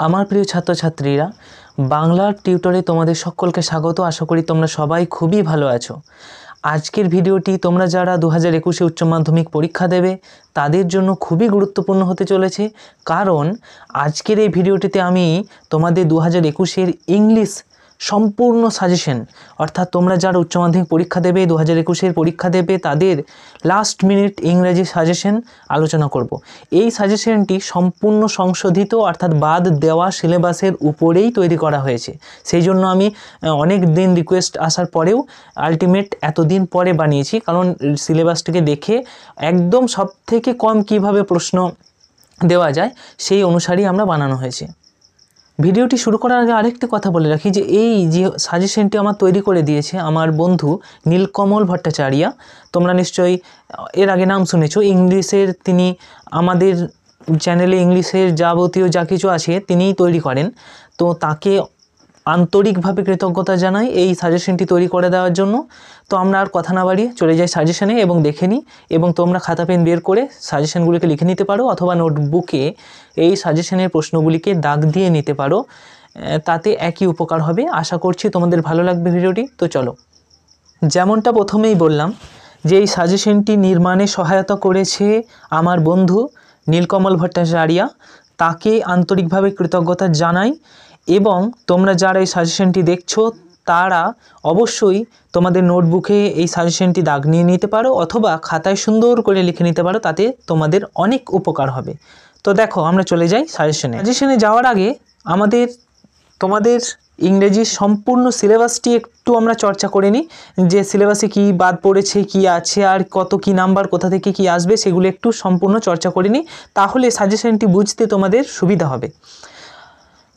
আমার প্রিয় ছাত্রছাত্রীরা, বাংলার টিউটরে তোমাদের সকলকে স্বাগত। আশা করি তোমরা সবাই খুবই ভালো আছো। আজকের ভিডিওটি তোমরা যারা 2021 উচ্চ মাধ্যমিক পরীক্ষা দেবে তাদের জন্য খুবই গুরুত্বপূর্ণ হতে চলেছে, কারণ আজকের এই ভিডিওটিতে আমি তোমাদের 2021 ইংলিশ সম্পূর্ণ সাজেশন, অর্থাৎ তোমরা যারা উচ্চ মাধ্যমিক পরীক্ষা দেবে 2021 পরীক্ষা দেবে তাদের লাস্ট মিনিট ইংরেজি সাজেশন আলোচনা করব। এই সাজেশনটি সম্পূর্ণ সংশোধিত অর্থাৎ বাদ দেওয়া সিলেবাসের উপরেই তৈরি করা হয়েছে। সেই জন্য আমি অনেক দিন রিকোয়েস্ট আসার পরেও আলটিমেট এতদিন পরে বানিয়েছি, কারণ সিলেবাসটিকে দেখে একদম সবথেকে কম কিভাবে প্রশ্ন দেওয়া যায় সেই অনুসারেই আমরা বানানো হয়েছে। ভিডিওটি শুরু করার আগে আরেকটি কথা বলে রাখি যে এই যে সাজেশনটি আমার তৈরি করে দিয়েছে আমার বন্ধু নীলকমল ভট্টাচার্য। তোমরা নিশ্চয়ই এর আগে নাম শুনেছো। ইংলিশের তিনি আমাদের চ্যানেলে ইংলিশের যাবতীয় যা কিছু আছে তিনিই তৈরি করেন। তো তাকে আন্তরিকভাবে কৃতজ্ঞতা জানাই এই সাজেশনটি তৈরি করে দেওয়ার জন্য। তো আমরা আর কথা না বাড়িয়ে চলে যাই সাজেশনে এবং দেখে নিই, এবং তোমরা খাতা পেন বের করে সাজেশনগুলিকে লিখে নিতে পারো অথবা নোটবুকে এই সাজেশনের প্রশ্নগুলিকে দাগ দিয়ে নিতে পারো, তাতে একই উপকার হবে। আশা করছি তোমাদের ভালো লাগবে ভিডিওটি। তো চলো, যেমনটা প্রথমেই বললাম যে এই সাজেশনটি নির্মাণে সহায়তা করেছে আমার বন্ধু নীলকমল ভট্টাচার্য, তাকে আন্তরিকভাবে কৃতজ্ঞতা জানাই। এবং তোমরা যারা এই সাজেশনটি দেখছো তারা অবশ্যই তোমাদের নোটবুকে এই সাজেশনটি দাগ নিয়ে নিতে পারো অথবা খাতায় সুন্দর করে লিখে নিতে পারো, তাতে তোমাদের অনেক উপকার হবে। তো দেখো, আমরা চলে যাই সাজেশনে যাওয়ার আগে তোমাদের ইংরেজির সম্পূর্ণ সিলেবাসটি একটু আমরা চর্চা করে নিই, যে সিলেবাসে কি বাদ পড়েছে, কি আছে, আর কত কি নাম্বার, কোথা থেকে কি আসবে, সেগুলো একটু সম্পূর্ণ চর্চা করে নিই, তাহলে সাজেশনটি বুঝতে তোমাদের সুবিধা হবে।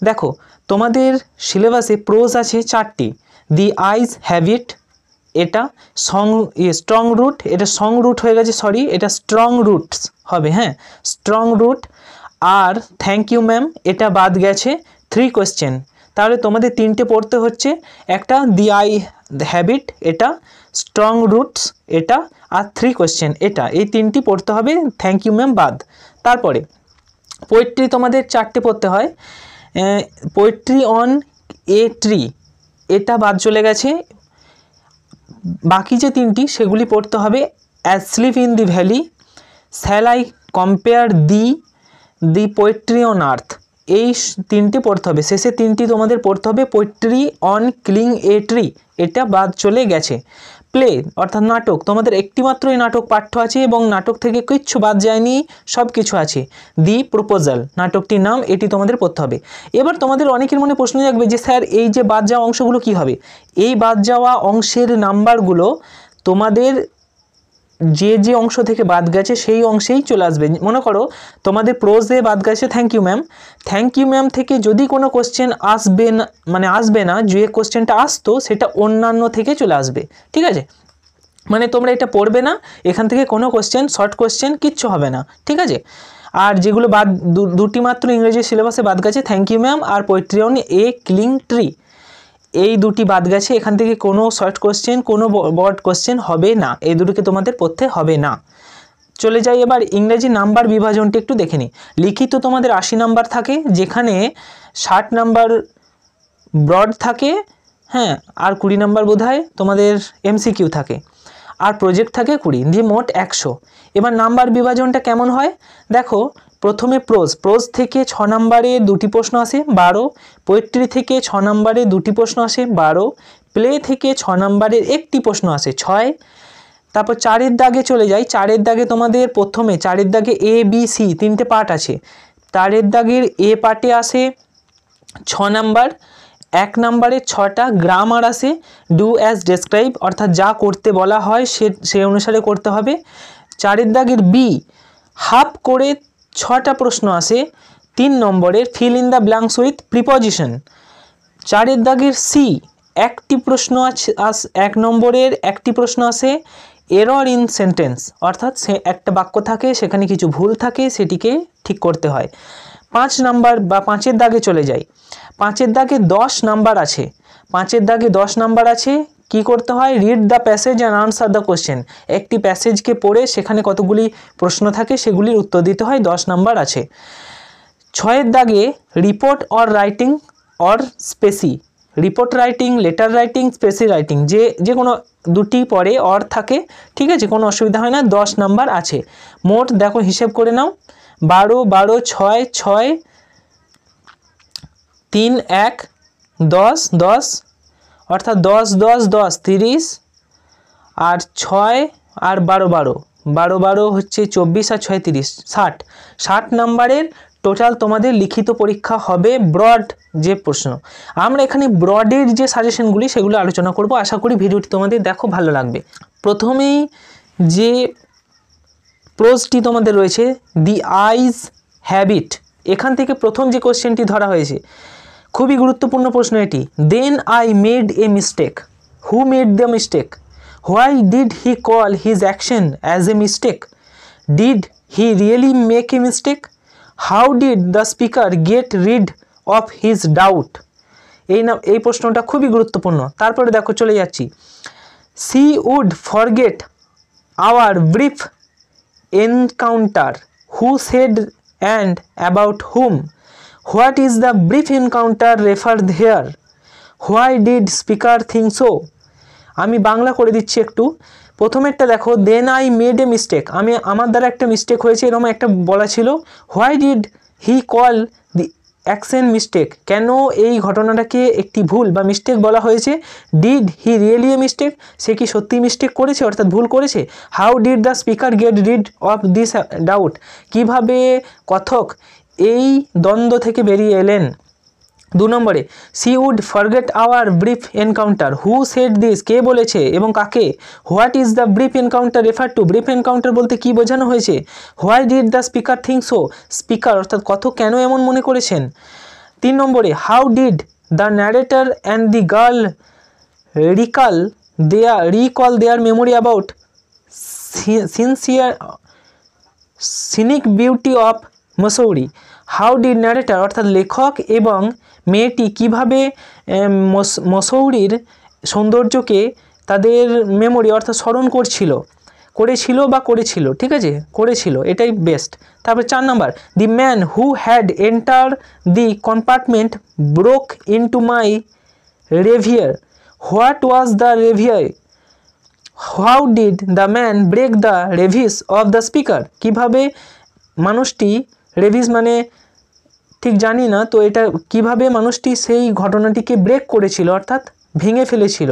দেখো, তোমাদের সিলেবাসে প্রোজ আছে 4টি। দি আইজ হ্যাভ ইট, এটা স্ট্রং রুট, এটা সং রুট হয়ে গেছে, সরি, এটা স্ট্রং রুটস হবে, হ্যাঁ, স্ট্রং রুট। আর থ্যাংক ইউ ম্যাম, এটা বাদ গেছে। 3 কোয়েশ্চেন, তাহলে তোমাদের 3টে পড়তে হচ্ছে। একটা দি আই হ্যাভ ইট, এটা স্ট্রং রুটস, এটা আর 3 কোয়েশ্চেন, এটা, এই 3টি পড়তে হবে, থ্যাংক ইউ ম্যাম বাদ। তারপরে পোয়েট্রি তোমাদের 4টে পড়তে হয়। পোয়েট্রি অন এ ট্রি, এটা বাদ চলে গেছে। বাকি যে 3টি সেগুলি পড়তে হবে। Asleep in the valley, shall I compare the poetry on earth, এই 3টি পড়তে হবে। শেষে 3টি তোমাদের পড়তে হবে। Poetry on killing a tree, এটা বাদ চলে গেছে। প্লে অর্থাৎ নাটক, তোমাদের একটি মাত্রই নাটক পাঠ্য আছে এবং নাটক থেকে কিচ্ছু বাদ যায়নি, সব কিছু আছে। দি প্রপোজাল নাটকটির নাম, এটি তোমাদের পড়তে হবে। এবার তোমাদের অনেকের মনে প্রশ্ন জাগবে যে স্যার এই যে বাদ যাওয়া অংশগুলো কি হবে? এই বাদ যাওয়া অংশের নাম্বারগুলো তোমাদের যে অংশ থেকে বাদ গেছে সেই অংশেই চলে আসবে। মনে করো তোমাদের প্রোজে বাদ গেছে thank you ma'am, thank you ma'am থেকে যদি কোনো কোশ্চেন আসবে না, যে কোশ্চেনটা আসতো সেটা অন্যান্য থেকে চলে আসবে, ঠিক আছে? মানে তোমরা এটা পড়বে না, এখান থেকে কোনো কোশ্চেন, শর্ট কোশ্চেন কিচ্ছু হবে না, ঠিক আছে? আর যেগুলো বাদ, 2টি মাত্র ইংরেজি সিলেবাসে বাদ গেছে, থ্যাংক ইউ ম্যাম আর poetry on a killing tree, এই 2টি বাদ গেছে। এখান থেকে কোনো শর্ট কোশ্চেন, কোনো বড় কোশ্চেন হবে না, এই দুটোকে তোমাদের পড়তে হবে না। চলে যাই এবার ইংরেজি নাম্বার বিভাজনটি একটু দেখে নিই। লিখিত তোমাদের 80 নাম্বার থাকে, যেখানে 60 নাম্বার ব্রড থাকে, হ্যাঁ, আর 20 নাম্বার বোধহয় তোমাদের এমসিকিউ থাকে, আর প্রজেক্ট থাকে 20, দিয়ে মোট 100। এবার নাম্বার বিভাজনটা কেমন হয় দেখো। প্রথমে প্রোজ থেকে 6 নাম্বারে 2টি প্রশ্ন আসে 12, পোয়েট্রি থেকে 6 নাম্বারে 2টি প্রশ্ন আসে 12, প্লে থেকে 6 নাম্বারের 1টি প্রশ্ন আসে 6। তারপর 4-এর দাগে চলে যাই। 4-এর দাগে তোমাদের প্রথমে 4-এর দাগে এ বি সি 3টে পার্ট আছে। 4-এর দাগের এ পার্টে আসে 6 নাম্বার, 1 নাম্বারে 6টা গ্রামার আসে, ডু অ্যাজ ডেসক্রাইব, অর্থাৎ যা করতে বলা হয় সে অনুসারে করতে হবে। 4-এর দাগের বি হাফ করে 6টা প্রশ্ন আসে 3 নম্বরের, fill in the blanks with preposition. 4-এর দাগের সি 1টি প্রশ্ন আছে, 1 নম্বরের 1টি প্রশ্ন আসে এরর ইন সেন্টেন্স, অর্থাৎ সে একটা বাক্য থাকে সেখানে কিছু ভুল থাকে, সেটিকে ঠিক করতে হয়। 5 নাম্বার বা 5-এর দাগে চলে যাই। 5-এর দাগে 10 নাম্বার আছে। 5-এর দাগে 10 নাম্বার আছে, কি করতে হয়? Read the passage and answer the question, একটি প্যাসেজকে পড়ে সেখানে কতগুলি প্রশ্ন থাকে সেগুলির উত্তর দিতে হয়, 10 নাম্বার আছে। ছয়ের দাগে report or writing or Spacey, report writing, letter writing, Spacey writing, যে কোনো দুটি পরে অর থাকে, ঠিক আছে, কোনো অসুবিধা হয় না। 10 নাম্বার আছে। মোট দেখো হিসেব করে নাও, 12 12 6 6 3 1 10 10, অর্থাৎ 10 10 10 30, আর 6 আর 12 12 12 12 হচ্ছে 24 আর 6 30, 60 60 নাম্বারের টোটাল তোমাদের লিখিত পরীক্ষা হবে ব্রড যে প্রশ্ন। আমরা এখানে ব্রডের যে সাজেশনগুলি সেগুলো আলোচনা করব। আশা করি ভিডিওটি তোমাদের দেখো ভালো লাগবে। প্রথমেই যে প্রোজটি তোমাদের রয়েছে, দি আইজ হ্যাবিট, এখান থেকে প্রথম যে কোশ্চেনটি ধরা হয়েছে, খুবই গুরুত্বপূর্ণ প্রশ্ন এটি। Then I made a mistake, who made the mistake, why did he call his action as a mistake, did he really make a mistake, how did the speaker get rid of his doubt. এই প্রশ্নটা খুবই গুরুত্বপূর্ণ। তারপরে দেখো চলে যাচ্ছি, she would forget our brief encounter, who said and about whom, what is the brief encounter referred here, why did speaker think so. আমি বাংলা করে দিচ্ছি একটু। প্রথমেরটা দেখো, then I made a mistake, আমার দ্বারা একটা মিস্টেক হয়েছে এরকম একটা বলা ছিল। Why did he call the action mistake, কেন এই ঘটনাটাকে একটি ভুল বা মিস্টেক বলা হয়েছে। Did he really a mistake, সে কি সত্যি মিস্টেক করেছে অর্থাৎ ভুল করেছে। How did the speaker get rid of this doubt, কিভাবে কথক এই দ্বন্দ্ব থেকে বেরিয়ে এলেন। 2 নম্বরে, she would forget our brief encounter, who said this, কে বলেছে এবং কাকে। What is the brief encounter refer to, brief encounter বলতে কি বোঝানো হয়েছে। Why did the speaker think so, speaker অর্থাৎ কথক কেন এমন মনে করেছেন। 3 নম্বরে, how did the narrator and the girl recall their memory about scenic beauty of Mussoorie, how did narrator অর্থাৎ লেখক এবং মেয়েটি কীভাবে মসৌরির সৌন্দর্যকে তাদের মেমোরি অর্থাৎ স্মরণ করেছিল, ঠিক আছে, করেছিল, এটাই বেস্ট। তারপর 4 number, the man who had enter the compartment broke into my reverie, what was the reverie, how did the man break the reverie of the speaker, কীভাবে মানুষটি, রেভিস মানে ঠিক জানি না, তো এটা কিভাবে মানুষটি সেই ঘটনাটিকে ব্রেক করেছিল অর্থাৎ ভেঙে ফেলেছিল।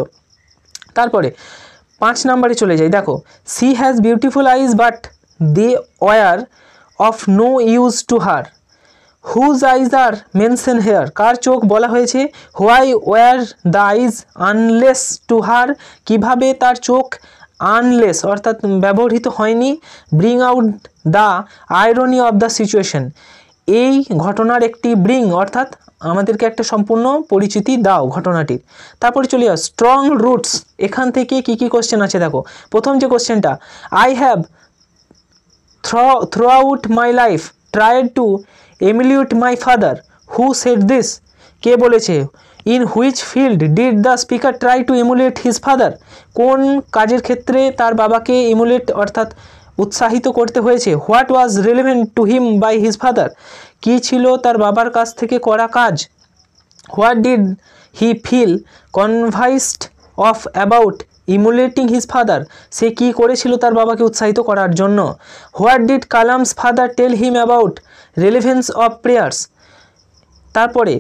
তারপরে 5 নাম্বারে চলে যাই, দেখো, she has beautiful eyes but they were of no use to her, whose eyes are mention here, কার চোখ বলা হয়েছে। Why were the eyes useless to her, কীভাবে তার চোখ আনলেস অর্থাৎ ব্যবহৃত হয়নি। Bring out the irony of the situation, এই ঘটনার একটি ব্রিং অর্থাৎ আমাদেরকে একটা সম্পূর্ণ পরিচিতি দাও ঘটনাটির। তারপরে চলে যাও স্ট্রং রুটস, এখান থেকে কি কি কোশ্চেন আছে দেখো। প্রথম যে কোশ্চেনটা, I have throughout my life tried to emulate my father, who said this, কে বলেছে। In which field did the speaker try to emulate his father, কোন কাজের ক্ষেত্রে তার বাবাকে এমুলেট অর্থাৎ উৎসাহিত করতে হয়েছে। What was relevant to him by his father, কী ছিল তার বাবার কাছ থেকে করা কাজ। What did he feel convinced of about emulating his father, সে কী করেছিল তার বাবাকে উৎসাহিত করার জন্য। What did Kalam's father tell him about relevance of prayers. তারপরে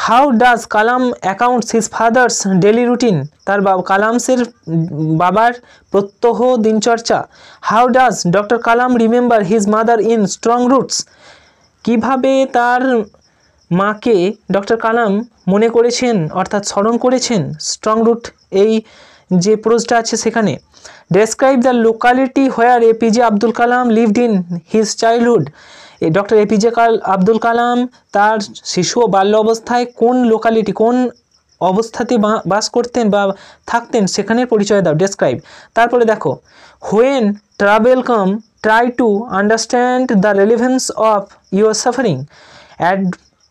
how does Kalam accounts his father's daily routine, তার কালামসের বাবার প্রত্যহ দিনচর্চা। How does doctor Kalam remember his mother in strong roots, কীভাবে তার মাকে ডক্টর কালাম মনে করেছেন অর্থাৎ স্মরণ করেছেন স্ট্রং রুট এই যে প্রোজটা আছে সেখানে। Describe the locality where APJ Abdul Kalam lived in his childhood, doctor APJ Abdul Kalam তার শিশু ও বাল্য অবস্থায় কোন লোকালিটি কোন অবস্থাতে বাস করতেন বা থাকতেন সেখানের পরিচয় দাও, ডেসক্রাইব। তারপরে দেখো, when travel come try to understand the relevance of your suffering,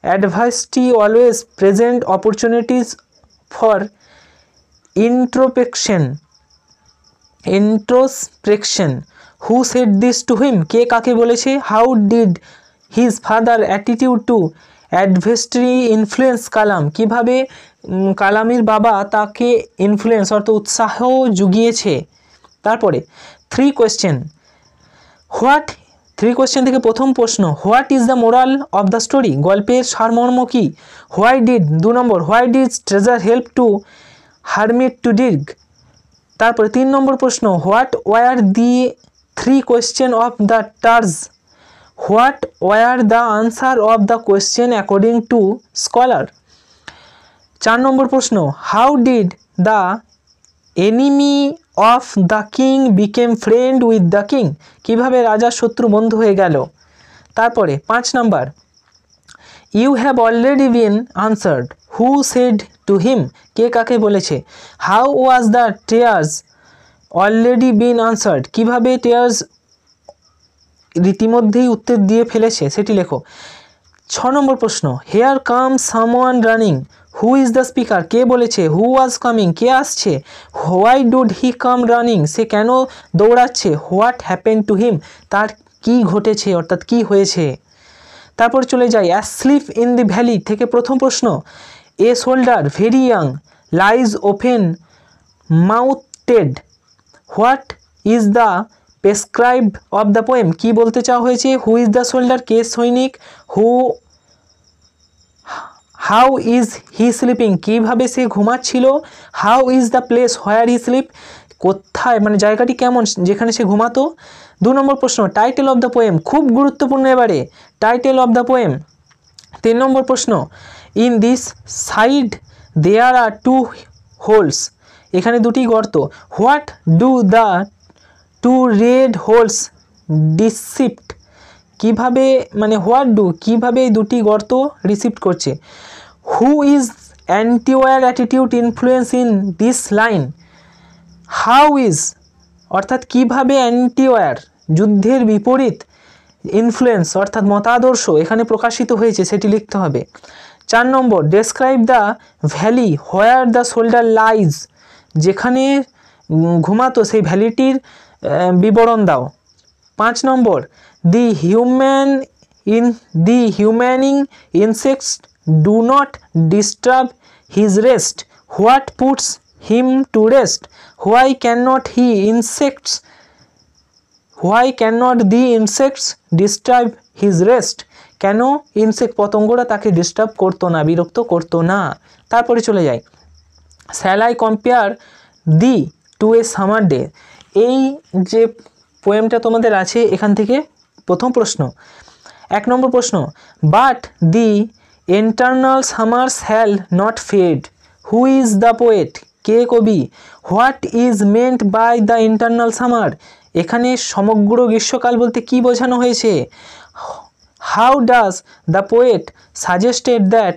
adversity always present opportunities for introspection, who said this to him, কে কাকে বলেছে। How did his father attitude to adversary influence Kalam, কীভাবে কালামের বাবা তাকে influence অর্থাৎ উৎসাহ জুগিয়েছে। তারপরে 3 কোয়েশ্চেন, হোয়াট 3 কোয়েশ্চেন থেকে প্রথম প্রশ্ন, what is the moral of the story, গল্পের সারমর্ম কী। হোয়াই ডিড 2 নম্বর, why did treasure help to hermit to dig. তারপরে 3 নম্বর প্রশ্ন, what were the 3 question of the টার্স, what were the answer of the question according to scholar. 4 নম্বর প্রশ্ন, how did the enemy of the king became friend with the king, কীভাবে রাজার শত্রু বন্ধু হয়ে গেল। তারপরে 5 number, you have already been answered, who said to him, কে কাকে বলেছে। হাউ ওয়াজ দ্য টেয়ার্স অলরেডি বিন আনসার্ড, কীভাবে টেয়ার্স রীতিমধ্যেই উত্তর দিয়ে ফেলেছে সেটি লেখো। 6 নম্বর প্রশ্ন, here come someone running, who is the speaker, কে বলেছে। হু ওয়াজ কামিং, কে আসছে। Why did he come running, সে কেন দৌড়াচ্ছে। হোয়াট হ্যাপেন টু হিম, তার কি ঘটেছে অর্থাৎ কি হয়েছে। তারপর চলে যাই অ্যাসলিপ ইন দি ভ্যালি থেকে প্রথম প্রশ্ন, a soldier very young lies open mouthed, what is the prescribe of the poem, কি বলতে চাওয়া হয়েছে। হু ইজ দ্য শোল্ডার, কে সৈনিক। হাউ ইজ হি স্লিপিং, কীভাবে সে ঘুমাচ্ছিল। How is the place where he sleep, কোথায় মানে জায়গাটি কেমন যেখানে সে ঘুমাতো। 2 নম্বর প্রশ্ন, টাইটেল অফ দ্য পোয়েম, খুব গুরুত্বপূর্ণ এবারে টাইটেল অফ দ্য পোয়েম। 3 নম্বর প্রশ্ন, in this side there are 2 holes, এখানে 2টি গর্ত। What do the 2 red holes depict, কীভাবে মানে হোয়াট ডু কীভাবে এই 2টি গর্ত রিসিপ্ট করছে। Who is antiwar attitude influence in this line, how is অর্থাৎ কীভাবে অ্যান্টিওয়ার যুদ্ধের বিপরীত ইনফ্লুয়েন্স অর্থাৎ মতাদর্শ এখানে প্রকাশিত হয়েছে সেটি লিখতে হবে। 4 নম্বর, describe the valley where the soldier lies, যেখানে ঘুমাতো সেই ভ্যালিটির বিবরণ দাও। 5 নম্বর, the humming insects do not disturb his rest, what puts him to rest, why can not the insects disturb his rest, কেন ইনসেক্ট পতঙ্গরা তাকে ডিস্টার্ব করতো না, বিরক্ত করতো না। তারপরে চলে যাই shall I compare thee to a summer day, এই যে পোয়েমটা তোমাদের আছে এখান থেকে প্রথম প্রশ্ন। 1 নম্বর প্রশ্ন, but the eternal summer shall not fade, who is the poet, কে কবি। What is meant by the eternal summer, এখানে সমগ্র গ্রীষ্মকাল বলতে কি বোঝানো হয়েছে। How does the poet suggested that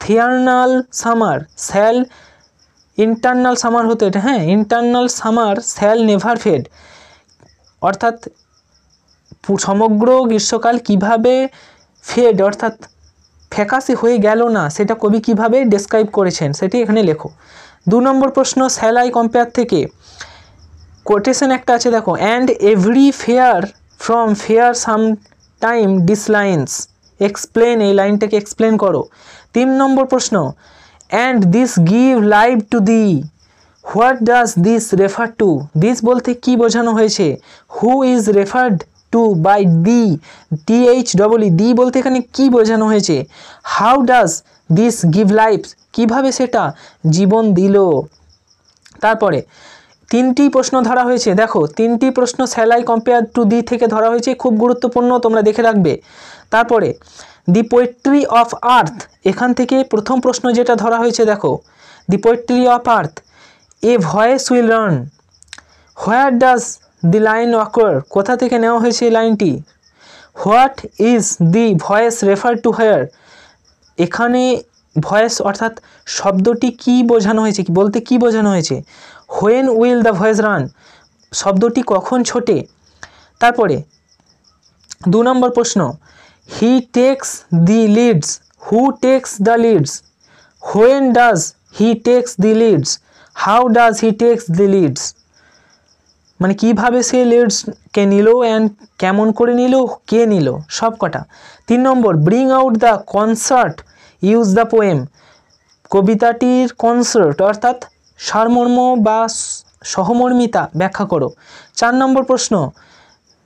the eternal summer shall, eternal summer হতো এটা, হ্যাঁ eternal summer shall never fade, অর্থাৎ সমগ্র গ্রীষ্মকাল কিভাবে ফেড অর্থাৎ ফ্যাকাশে হয়ে গেল না সেটা কবি কিভাবে ডেসক্রাইব করেছেন সেটি এখানে লেখো। 2 নম্বর প্রশ্ন, শ্যাল আই কম্পেয়ার থেকে কোটেশন একটা আছে দেখো, and every fair from fair sometime declines, explain, এই লাইনটাকে এক্সপ্লেন করো। 3 নম্বর প্রশ্ন, and this give life to thee, what does this refer to, this বলতে কি বোঝানো হয়েছে। Who is referred to by thee, THEE, thee বলতে এখানে কি বোঝানো হয়েছে। How does this give life, কিভাবে সেটা জীবন দিল। তারপরে 3টি প্রশ্ন ধরা হয়েছে দেখো, 3টি প্রশ্ন shall I compare to the থেকে ধরা হয়েছে, খুব গুরুত্বপূর্ণ তোমরা দেখে রাখবে। তারপরে দি পোয়েট্রি অফ আর্থ, এখান থেকে প্রথম প্রশ্ন যেটা ধরা হয়েছে দেখো, the poetry of earth, a voice will run, where does the line occur, কোথা থেকে নেওয়া হয়েছে এই লাইনটি। What is the voice refer to here, এখানে ভয়েস অর্থাৎ শব্দটি কি বোঝানো হয়েছে, বলতে কি বোঝানো হয়েছে। When will the voice run, শব্দটি কখন ছোটে। তারপরে 2 নম্বর প্রশ্ন, he takes the leads, who takes the leads, when does he takes the leads, how does he takes the Leeds. মানে কিভাবে সে লিডসকে নিল অ্যান্ড কেমন করে নিল, কে নিল, সব কটা। 3 নম্বর bring out the concert, use the poem, কবিতাটির কনসার্ট অর্থাৎ সারমর্ম বা সহমর্মিতা ব্যাখ্যা করো। 4 নম্বর প্রশ্ন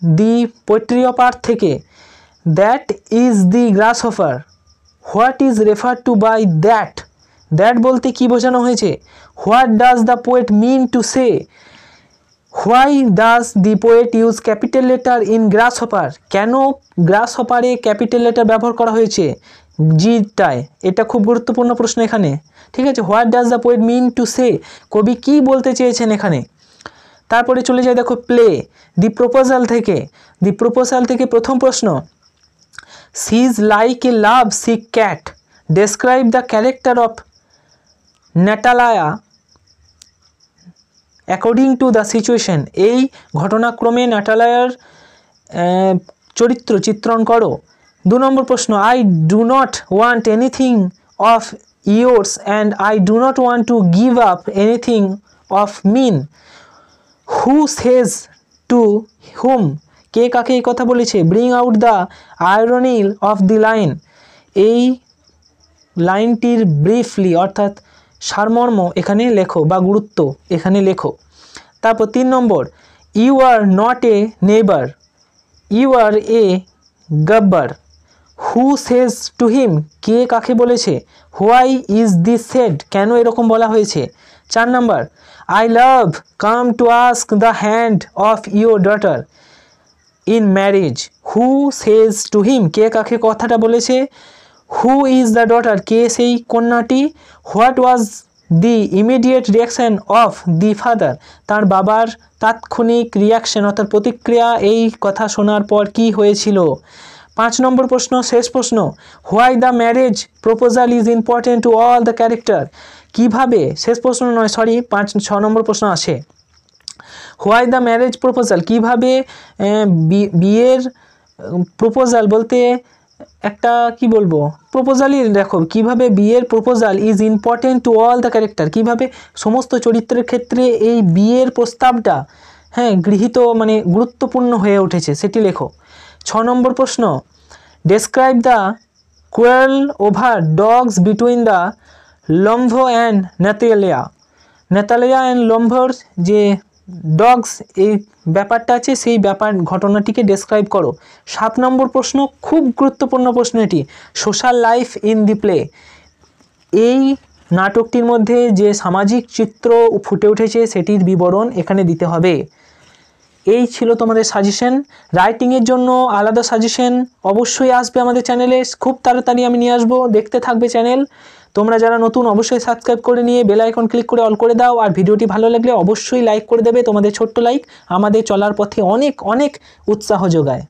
দি পোয়েট্রি অফ আর্থ থেকে that is the grasshopper, what is refer to by that, that বলতে কি বোঝানো হয়েছে, what does the poet mean to say, why does the poet use capital letter in grasshopper, কেন গ্রাসহপারে ক্যাপিটাল লেটার ব্যবহার করা হয়েছে জিটায়, এটা খুব গুরুত্বপূর্ণ প্রশ্ন এখানে, ঠিক আছে। What does the poet mean to say, কবি কি বলতে চেয়েছেন এখানে। তারপরে চলে যায় দেখো প্লে দি প্রপোজাল থেকে, দি প্রপোজাল থেকে প্রথম প্রশ্ন she is like a love sick cat, describe the character of Natalya according to the situation, এই ঘটনাক্রমে ন্যাটালায়ার চরিত্র চিত্রণ করো। 2 নম্বর প্রশ্ন I do not want anything of yours and I do not want to give up anything of mine, who says to whom, কে কাকে এই কথা বলেছে, bring out the irony of the line, এই লাইনটির ব্রিফলি অর্থাৎ সারমর্ম এখানে লেখো বা গুরুত্ব এখানে লেখো। তারপর 3 নম্বর you are not a neighbour, you are a grabber, who says to him, কে কাকে বলেছে, হোয়াই ইজ দিস সেড, কেন এরকম বলা হয়েছে। 4 নম্বর I love come to ask the hand of your daughter in marriage, who says to him, কে কাকে কথাটা বলেছে, হু ইজ দ্য ডটার, কে সেই কন্যাটি, what was the immediate reaction of the father, তার বাবার তাৎক্ষণিক রিয়াকশন অর্থাৎ প্রতিক্রিয়া এই কথা শোনার পর কি হয়েছিল। 5 নম্বর প্রশ্ন শেষ প্রশ্ন why the marriage proposal is important to all the character, কীভাবে, শেষ প্রশ্ন নয় সরি 6 নম্বর প্রশ্ন আছে, হোয়াই দ্য ম্যারেজ প্রপোজাল, কীভাবে বিয়ের প্রপোজাল বলতে একটা কি বলবো প্রপোজালই দেখো, কিভাবে বিয়ের proposal is important to all the character, কিভাবে সমস্ত চরিত্রের ক্ষেত্রে এই বিয়ের প্রস্তাবটা গৃহীত মানে গুরুত্বপূর্ণ হয়ে উঠেছে সেটি লেখো। 6 নম্বর প্রশ্ন describe the quarrel over dogs between the Lomov and Natalya, Natalya and লম্ভর যে ডগস এই ব্যাপারটা আছে সেই ঘটনাটিকে ডেসক্রাইব করো। 7 নম্বর প্রশ্ন খুব গুরুত্বপূর্ণ প্রশ্ন এটি, social life in the play, এই নাটকটির মধ্যে যে সামাজিক চিত্র ফুটে উঠেছে সেটির বিবরণ এখানে দিতে হবে। এই ছিল তোমাদের সাজেশন। রাইটিংয়ের জন্য আলাদা সাজেশন অবশ্যই আসবে আমাদের চ্যানেলে, খুব তাড়াতাড়ি আমি নিয়ে আসবো, দেখতে থাকবে চ্যানেল। তোমরা যারা নতুন অবশ্যই সাবস্ক্রাইব করে নিয়ে বেল আইকন ক্লিক করে অল করে দাও, আর ভিডিওটি ভালো লাগলে অবশ্যই লাইক করে দেবে, তোমাদের ছোট্ট লাইক আমাদের চলার পথে অনেক অনেক উৎসাহ যোগায়।